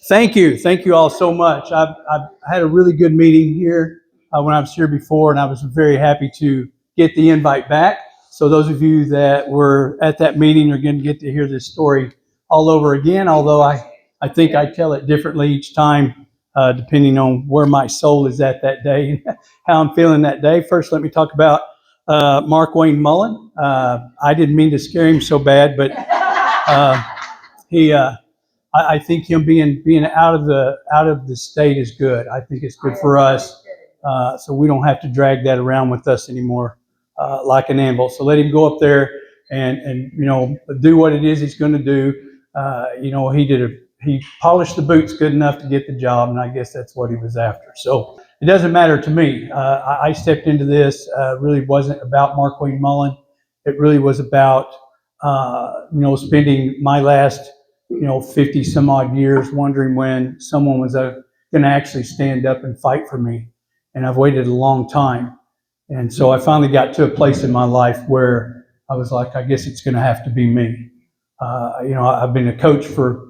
Thank you. Thank you all so much. I've had a really good meeting here when I was here before, and I was very happy to get the invite back. So those of you that were at that meeting are going to get to hear this story all over again, although I think I tell it differently each time, depending on where my soul is at that day and how I'm feeling that day. First, let me talk about Mark Wayne Mullen. I didn't mean to scare him so bad, but he... I think him being out of the state is good. I think it's good for us, so we don't have to drag that around with us anymore like an anvil. So let him go up there and do what it is he's going to do. He polished the boots good enough to get the job, and I guess that's what he was after. So it doesn't matter to me. I stepped into this. Really wasn't about Mark Wayne Mullen. It really was about spending my last 50 some odd years wondering when someone was going to actually stand up and fight for me. And I've waited a long time. And so I finally got to a place in my life where I was like, I guess it's going to have to be me. I've been a coach for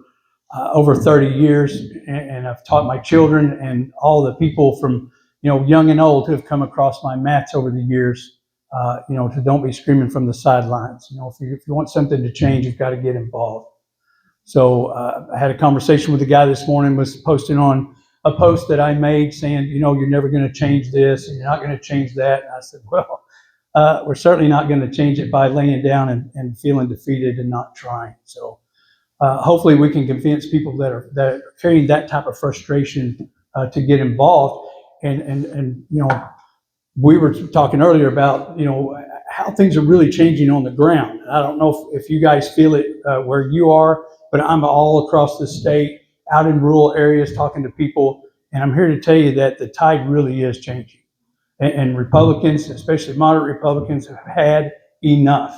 over 30 years, and I've taught my children and all the people from, young and old who have come across my mats over the years, to don't be screaming from the sidelines. If you want something to change, you've got to get involved. So I had a conversation with the guy this morning, was posting on a post that I made saying, you're never going to change this and you're not going to change that. And I said, well, we're certainly not going to change it by laying down and feeling defeated and not trying. So hopefully we can convince people that are carrying that type of frustration to get involved. And we were talking earlier about, how things are really changing on the ground. I don't know if you guys feel it where you are, but I'm all across the state, out in rural areas, talking to people, and I'm here to tell you that the tide really is changing. And Republicans, especially moderate Republicans, have had enough,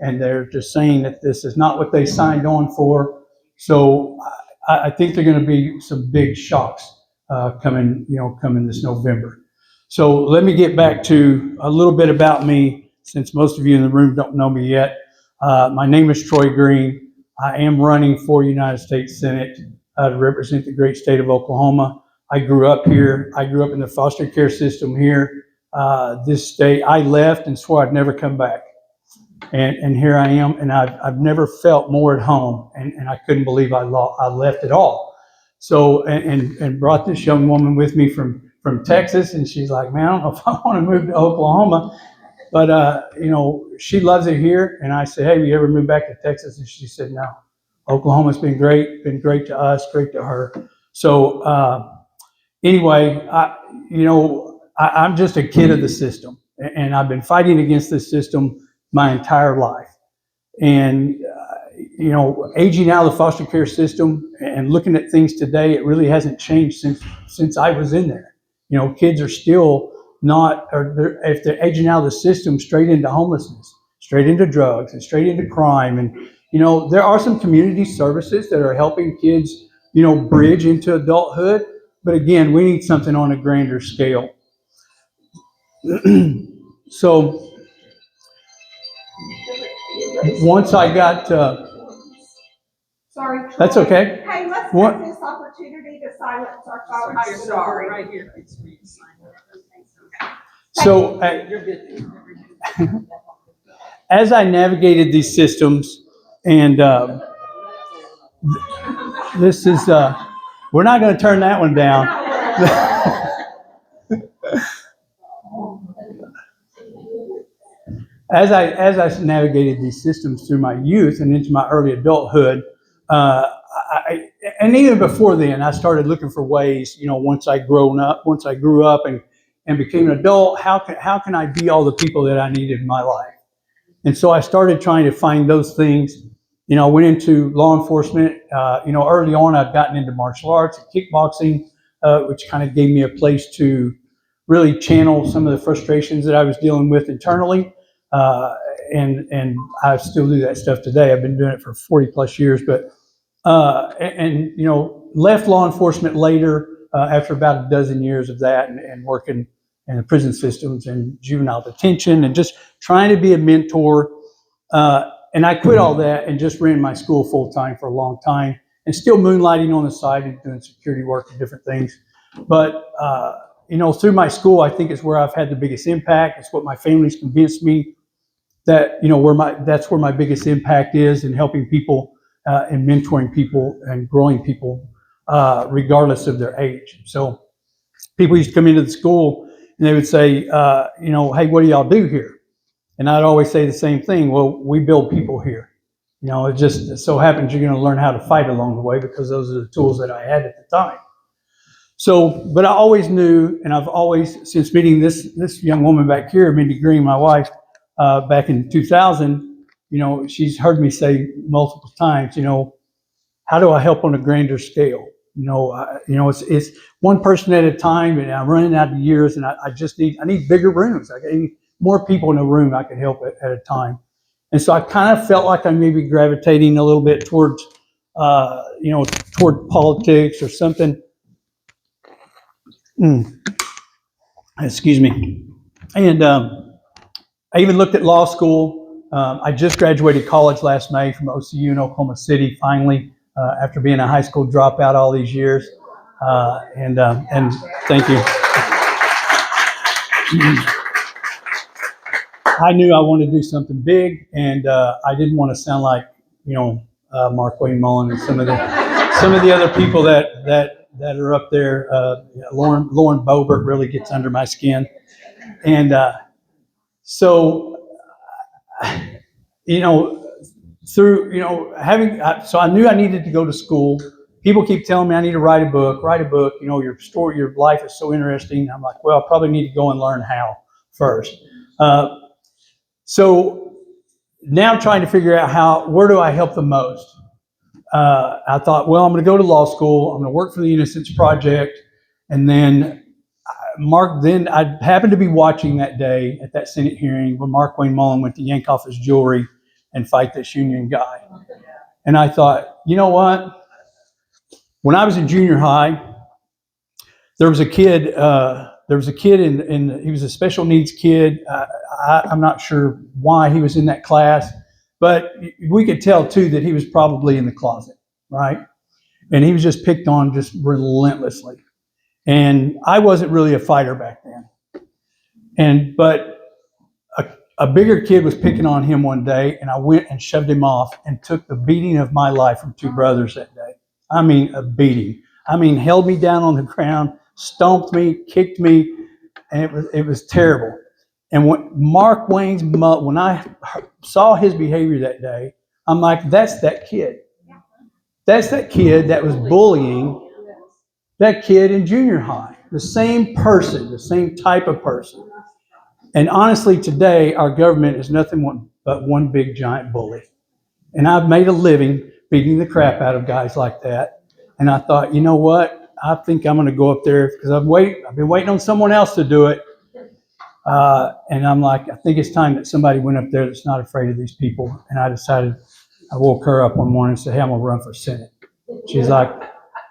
and they're just saying that this is not what they signed on for. So I think there are going to be some big shocks coming this November. So let me get back to a little bit about me, since most of you in the room don't know me yet. My name is Troy Green. I am running for United States Senate to represent the great state of Oklahoma. I grew up here. I grew up in the foster care system here. This state, I left and swore I'd never come back. And here I am, and I've never felt more at home, and I couldn't believe I left at all. So, and brought this young woman with me from Texas, and she's like, man, I don't know if I want to move to Oklahoma. But, she loves it here. And I said, hey, have you ever moved back to Texas? And she said, no. Oklahoma's been great to us, great to her. So anyway, I'm just a kid of the system. And I've been fighting against this system my entire life. And, aging out of the foster care system and looking at things today, it really hasn't changed since I was in there. Kids are still if they're aging out of the system, straight into homelessness, straight into drugs, and straight into crime. And, there are some community services that are helping kids, bridge into adulthood. But again, we need something on a grander scale. So once I got... Sorry, Troy. That's okay. Hey, let's take this opportunity to silence our phone. I'm sorry. Right here. So as I navigated these systems, and this is, we're not going to turn that one down. As I navigated these systems through my youth and into my early adulthood, and even before then, I started looking for ways, once I grew up and became an adult, how can I be all the people that I needed in my life? And so I started trying to find those things. I went into law enforcement. Early on, I'd gotten into martial arts and kickboxing, which kind of gave me a place to really channel some of the frustrations that I was dealing with internally. And I still do that stuff today. I've been doing it for 40 plus years, but left law enforcement later after about a dozen years of that, and working in the prison systems and juvenile detention and just trying to be a mentor. And I quit all that and just ran my school full time for a long time. and still moonlighting on the side and doing security work and different things. But, through my school, I think it's where I've had the biggest impact. It's what my family's convinced me that, that's where my biggest impact is in helping people and mentoring people and growing people, regardless of their age. So people used to come into the school and they would say, hey, what do y'all do here? And I'd always say the same thing. Well, we build people here. It just so happens you're going to learn how to fight along the way because those are the tools that I had at the time. So, but I always knew, and I've always, since meeting this young woman back here, Mindy Green, my wife, back in 2000, she's heard me say multiple times, how do I help on a grander scale? It's one person at a time, and I'm running out of years, and I need bigger rooms. I need more people in a room I can help at a time. And so I kind of felt like I may be gravitating a little bit towards, toward politics or something. Excuse me. And I even looked at law school. I just graduated college last May from OCU in Oklahoma City, finally, after being a high school dropout all these years. And thank you. I knew I wanted to do something big, and I didn't want to sound like, Mark Wayne Mullen and some of the other people that are up there. Lauren Boebert really gets under my skin, and so so I knew I needed to go to school. People keep telling me I need to write a book. Your story, your life is so interesting. I'm like, well, I probably need to go and learn how first. So now I'm trying to figure out where do I help the most? I thought, well, I'm going to go to law school. I'm going to work for the Innocence Project. And then I happened to be watching that day at that Senate hearing when Mark Wayne Mullen went to yank off his jewelry and fight this union guy. And I thought, you know what? When I was in junior high, there was a kid, he was a special needs kid. I'm not sure why he was in that class, but we could tell too that he was probably in the closet, right? And he was just picked on just relentlessly. And I wasn't really a fighter back then. But a bigger kid was picking on him one day, and I went and shoved him off and took the beating of my life from two brothers that day. I mean, a beating. Held me down on the ground, stomped me, kicked me, and it was terrible. And when I saw his behavior that day, I'm like, that's that kid. That's that kid that was bullying that kid in junior high. The same person, the same type of person. And honestly, today, our government is nothing but one big giant bully. And I've made a living beating the crap out of guys like that. And I thought, you know what? I think I'm going to go up there because I've been waiting on someone else to do it. And I'm like, I think it's time that somebody went up there that's not afraid of these people. And I woke her up one morning and said, hey, I'm going to run for Senate. She's like,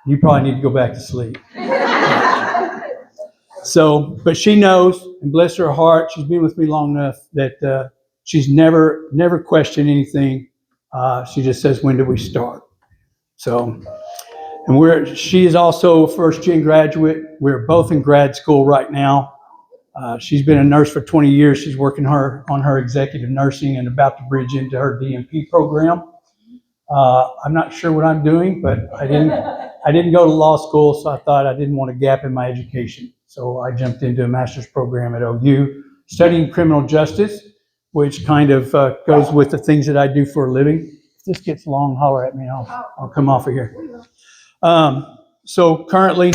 you probably need to go back to sleep. So, but she knows, and bless her heart, she's been with me long enough that she's never questioned anything. She just says, when do we start? So, and she is also a first-gen graduate. We're both in grad school right now. She's been a nurse for 20 years. She's working on her executive nursing and about to bridge into her DNP program. I'm not sure what I'm doing, but I didn't go to law school, so I thought I didn't want a gap in my education. So I jumped into a master's program at OU, studying criminal justice, which kind of goes with the things that I do for a living. If this gets long, holler at me. I'll come off of here. So currently,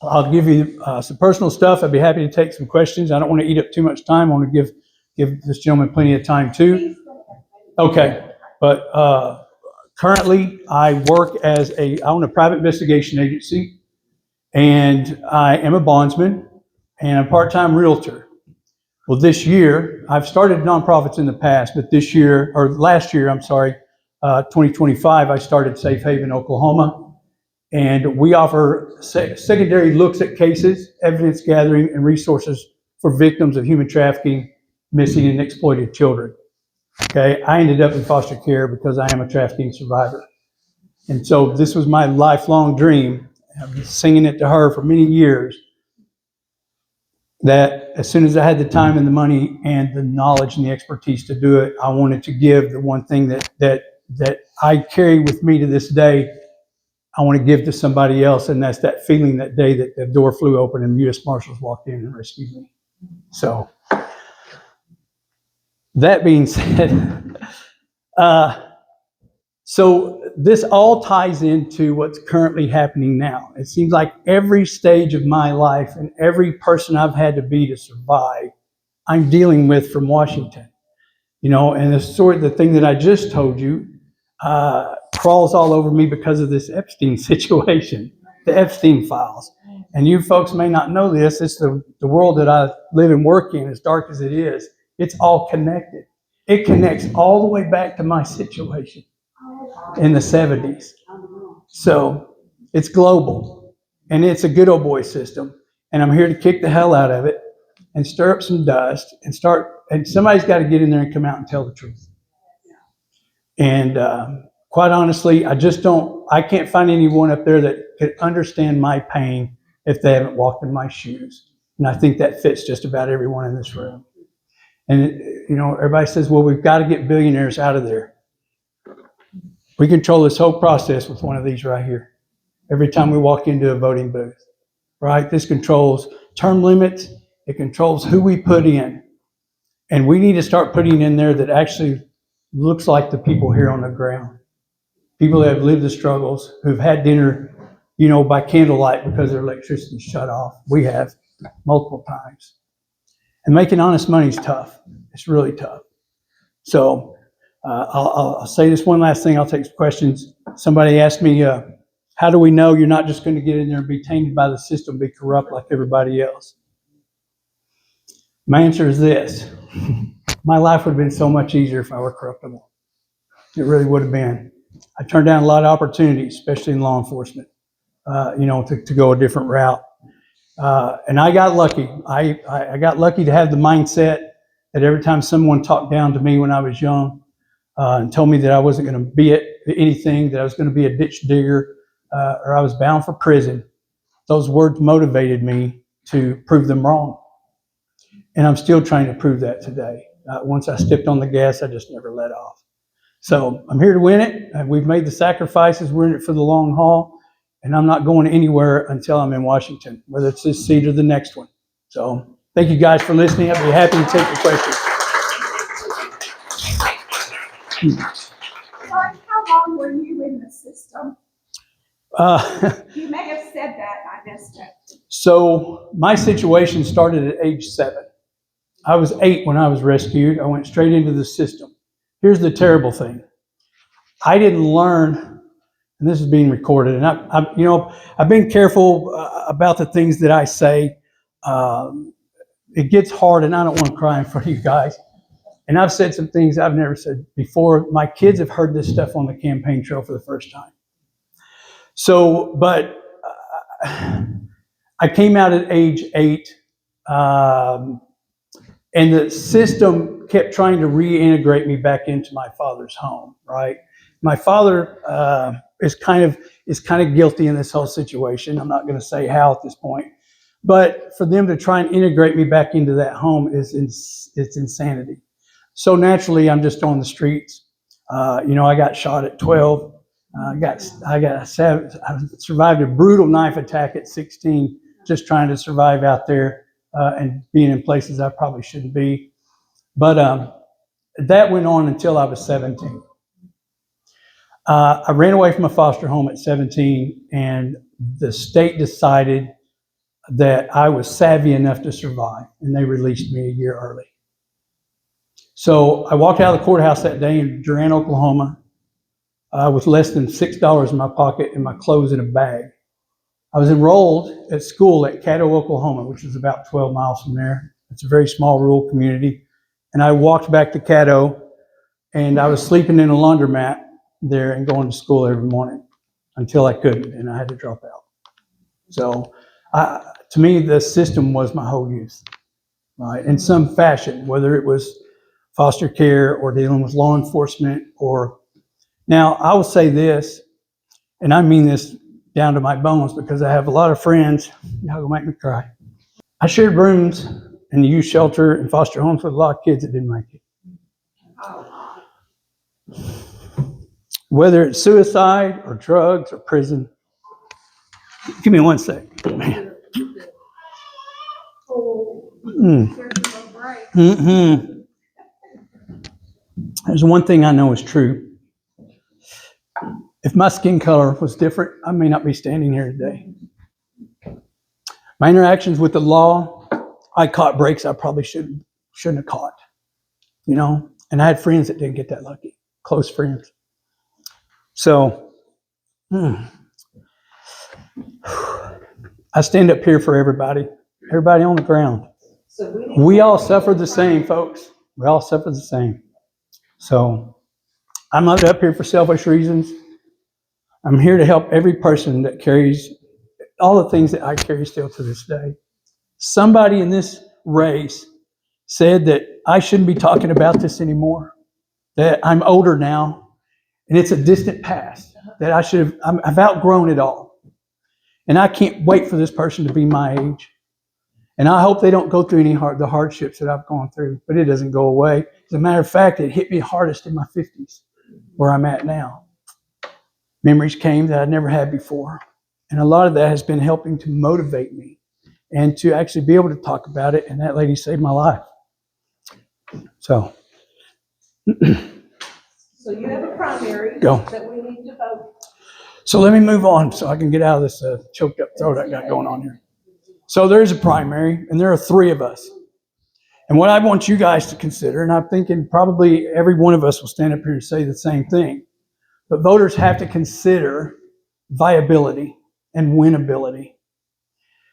I'll give you some personal stuff. I'd be happy to take some questions. I don't want to eat up too much time. I want to give this gentleman plenty of time too. Okay, but currently I own a private investigation agency, and I am a bondsman and a part-time realtor. Well, this year, I've started nonprofits in the past, but last year, 2025, I started Safe Haven, Oklahoma. And we offer secondary looks at cases, evidence gathering, and resources for victims of human trafficking, missing, and exploited children. Okay, I ended up in foster care because I am a trafficking survivor. And so this was my lifelong dream. I've been singing it to her for many years, that as soon as I had the time and the money and the knowledge and the expertise to do it, I wanted to give the one thing that I carry with me to this day. I want to give to somebody else, and that's that feeling that day that the door flew open and U.S. Marshals walked in and rescued me. So, that being said, so this all ties into what's currently happening now. It seems like every stage of my life and every person I've had to be to survive, I'm dealing with from Washington. You know, and the thing that I just told you crawls all over me because of this Epstein situation, the Epstein files. And you folks may not know this. It's the world that I live and work in, as dark as it is. It's all connected. It connects all the way back to my situation in the 70s. So it's global, and it's a good old boy system. And I'm here to kick the hell out of it and stir up some dust and somebody's got to get in there and come out and tell the truth. And quite honestly, I can't find anyone up there that could understand my pain if they haven't walked in my shoes. And I think that fits just about everyone in this room. And, you know, everybody says, well, we've got to get billionaires out of there. We control this whole process with one of these right here. Every time we walk into a voting booth, right? This controls term limits. It controls who we put in. And we need to start putting in there that actually looks like the people here on the ground. People that have lived the struggles, who've had dinner, you know, by candlelight because their electricity's shut off. We have multiple times. And making honest money is tough. It's really tough. So I'll say this one last thing. I'll take some questions. Somebody asked me, how do we know you're not just going to get in there and be tainted by the system, be corrupt like everybody else? My answer is this. My life would have been so much easier if I were corruptible. It really would have been. I turned down a lot of opportunities, especially in law enforcement, you know, to go a different route. And I got lucky. I got lucky to have the mindset that every time someone talked down to me when I was young and told me that I wasn't going to be anything, that I was going to be a ditch digger, or I was bound for prison, those words motivated me to prove them wrong. And I'm still trying to prove that today. Once I stepped on the gas, I just never let off. So I'm here to win it. And we've made the sacrifices. We're in it for the long haul. And I'm not going anywhere until I'm in Washington, whether it's this seat or the next one. So thank you guys for listening. I'll be happy to take your questions. Sorry, how long were you in the system? You may have said that, I missed it. So my situation started at age 7. I was 8 when I was rescued. I went straight into the system. Here's the terrible thing. I didn't learn, and this is being recorded, and I've been careful about the things that I say. It gets hard, and I don't want to cry in front of you guys. And I've said some things I've never said before. My kids have heard this stuff on the campaign trail for the first time. So, but I came out at age 8. And the system kept trying to reintegrate me back into my father's home, right? My father is kind of guilty in this whole situation. I'm not going to say how at this point. But for them to try and integrate me back into that home it's insanity. So naturally, I'm just on the streets. I got shot at 12. I survived a brutal knife attack at 16, just trying to survive out there. And being in places I probably shouldn't be. But that went on until I was 17. I ran away from a foster home at 17, and the state decided that I was savvy enough to survive, and they released me a year early. So I walked out of the courthouse that day in Durant, Oklahoma, with less than $6 in my pocket and my clothes in a bag. I was enrolled at school at Caddo, Oklahoma, which is about 12 miles from there. It's a very small rural community. And I walked back to Caddo, and I was sleeping in a laundromat there and going to school every morning until I couldn't, and I had to drop out. So to me, the system was my whole youth, right? In some fashion, whether it was foster care or dealing with law enforcement Now, I will say this. and I mean this down to my bones because I have a lot of friends. Y'all gonna make me cry. I shared rooms in the youth shelter and foster homes with a lot of kids that didn't make it. Whether it's suicide or drugs or prison. Give me one sec. Man. There's one thing I know is true. If my skin color was different, I may not be standing here today. My interactions with the law, I caught breaks I probably shouldn't have caught. You know, and I had friends that didn't get that lucky, close friends. So, I stand up here for everybody on the ground. We all suffer the same, folks. We all suffer the same. So, I'm not up here for selfish reasons. I'm here to help every person that carries all the things that I carry still to this day. Somebody in this race said that I shouldn't be talking about this anymore, that I'm older now, and it's a distant past, that I've outgrown it all. And I can't wait for this person to be my age. And I hope they don't go through the hardships that I've gone through, but it doesn't go away. As a matter of fact, it hit me hardest in my 50s, where I'm at now. Memories came that I'd never had before. And a lot of that has been helping to motivate me and to actually be able to talk about it. And that lady saved my life. So you have a primary that we need to vote. So let me move on so I can get out of this choked up throat I got going on here. So there's a primary, and there are 3 of us. And what I want you guys to consider, and I'm thinking probably every one of us will stand up here and say the same thing, but voters have to consider viability and winnability.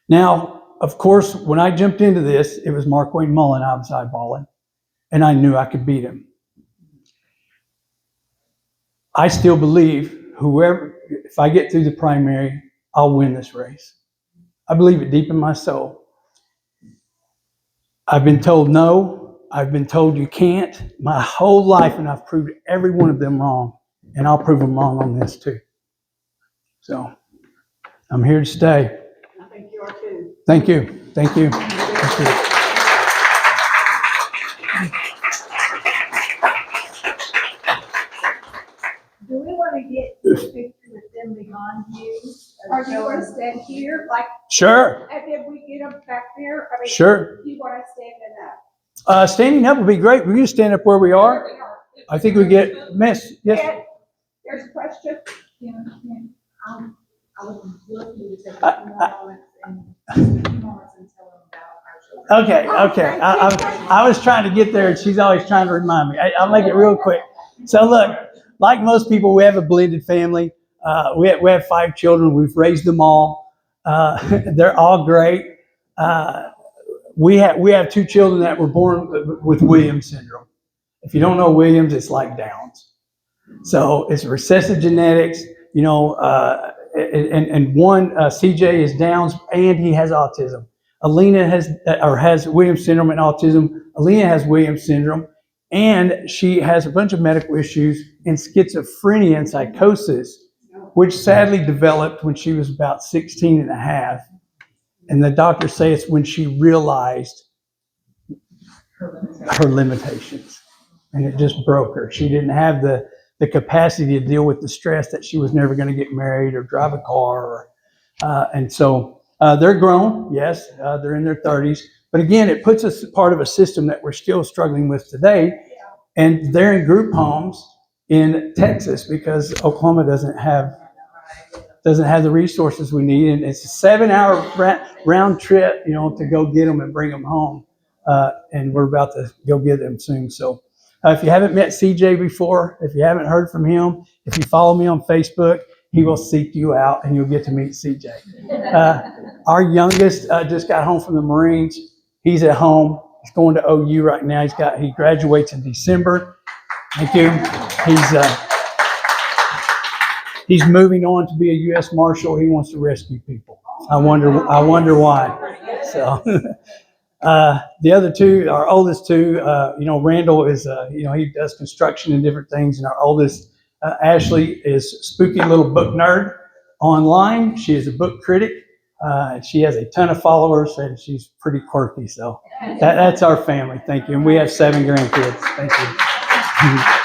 Now, of course, when I jumped into this, it was Markwayne Mullin I was eyeballing, and I knew I could beat him. I still believe if I get through the primary, I'll win this race. I believe it deep in my soul. I've been told no. I've been told you can't my whole life, and I've proved every one of them wrong. And I'll prove them wrong on this too. So I'm here to stay. I think you are too. Thank you. Thank you. Thank you. Do we want to get this picture with them behind you? Or do you want to stand here? Sure. And then we get them back there? I mean, Sure. You want to stand up? Standing up would be great. We can stand up where we are. I think we get missed. Yes. And there's a question. I would love you to take a few moments and tell them about our children. Okay. I was trying to get there, and she's always trying to remind me. I'll make it real quick. So look, like most people, we have a blended family. We have 5 children. We've raised them all. They're all great. We have 2 children that were born with Williams syndrome. If you don't know Williams, it's like Downs. So it's recessive genetics, you know, and one, CJ is Downs and he has autism. Alina has Williams syndrome and autism. Alina has Williams syndrome, and she has a bunch of medical issues and schizophrenia and psychosis, which sadly developed when she was about 16 and a half. And the doctors say it's when she realized her limitations. And it just broke her. She didn't have the capacity to deal with the stress that she was never going to get married or drive a car. And so they're grown, yes, they're in their 30s. But again, it puts us part of a system that we're still struggling with today. And they're in group homes in Texas because Oklahoma doesn't have the resources we need. And it's a 7-hour round trip, you know, to go get them and bring them home. And we're about to go get them soon. So if you haven't met CJ before, if you haven't heard from him, if you follow me on Facebook, he will seek you out and you'll get to meet CJ. Our youngest just got home from the Marines. He's at home. He's going to OU right now. He graduates in December. Thank you. He's moving on to be a U.S. Marshal. He wants to rescue people. I wonder why. So the other 2, our oldest 2, Randall is, he does construction and different things. And our oldest, Ashley, is spooky little book nerd. online. She is a book critic. She has a ton of followers, and she's pretty quirky. So that's our family. Thank you. And we have 7 grandkids. Thank you.